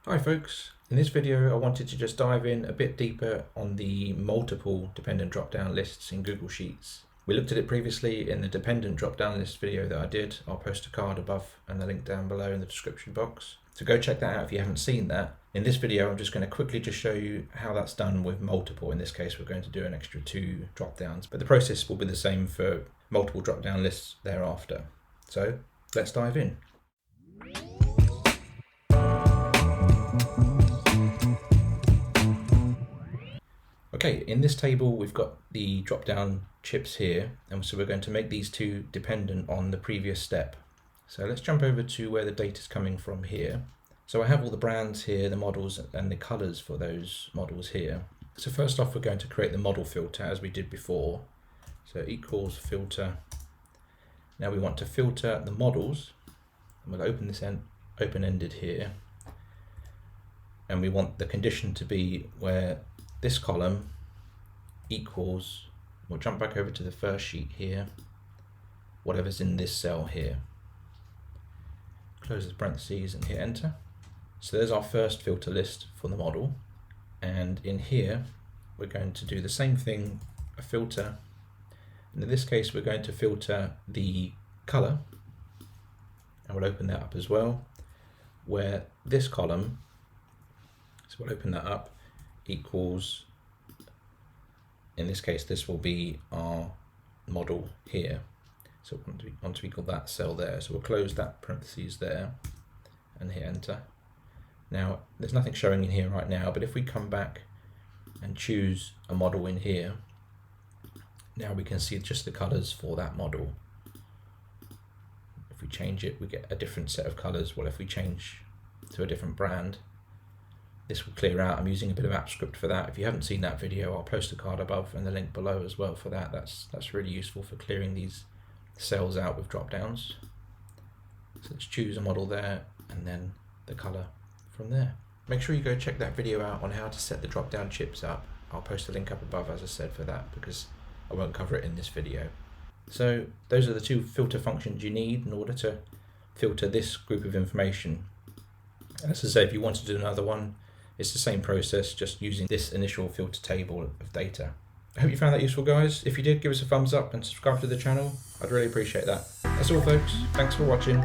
Hi folks, in this video I wanted to just dive in a bit deeper on the multiple dependent drop-down lists in Google Sheets. We looked at it previously in the dependent drop-down list video that I did. I'll post a card above and the link down below in the description box. So go check that out if you haven't seen that. In this video I'm just going to quickly just show you how that's done with multiple. In this case we're going to do an extra 2 drop-downs, but the process will be the same for multiple drop-down lists thereafter. So let's dive in. Okay, in this table we've got the drop-down chips here, and so we're going to make these two dependent on the previous step. So let's jump over to where the data is coming from here. So I have all the brands here, the models and the colors for those models here. So first off we're going to create the model filter as we did before. So equals filter. Now we want to filter the models, and we'll open this open-ended here, and we want the condition to be where this column equals, we'll jump back over to the first sheet here, whatever's in this cell here. Close the parentheses and hit enter. So there's our first filter list for the model, and in here we're going to do the same thing, a filter, and in this case we're going to filter the color, and we'll open that up as well, where this column, so we'll open that up, equals, in this case this will be our model here, so we want to equal that cell there, so we'll close that parentheses there and hit enter. Now there's nothing showing in here right now, but if we come back and choose a model in here, now we can see just the colors for that model. If we change it we get a different set of colors. Well, if we change to a different brand, this will clear out. I'm using a bit of AppScript for that. If you haven't seen that video, I'll post a card above and the link below as well for that. That's really useful for clearing these cells out with drop downs. So let's choose a model there and then the color from there. Make sure you go check that video out on how to set the drop down chips up. I'll post a link up above, as I said, for that, because I won't cover it in this video. So those are the 2 filter functions you need in order to filter this group of information. As I say, if you want to do another one, it's the same process, just using this initial filter table of data. I hope you found that useful, guys. If you did, give us a thumbs up and subscribe to the channel. I'd really appreciate that. That's all, folks. Thanks for watching.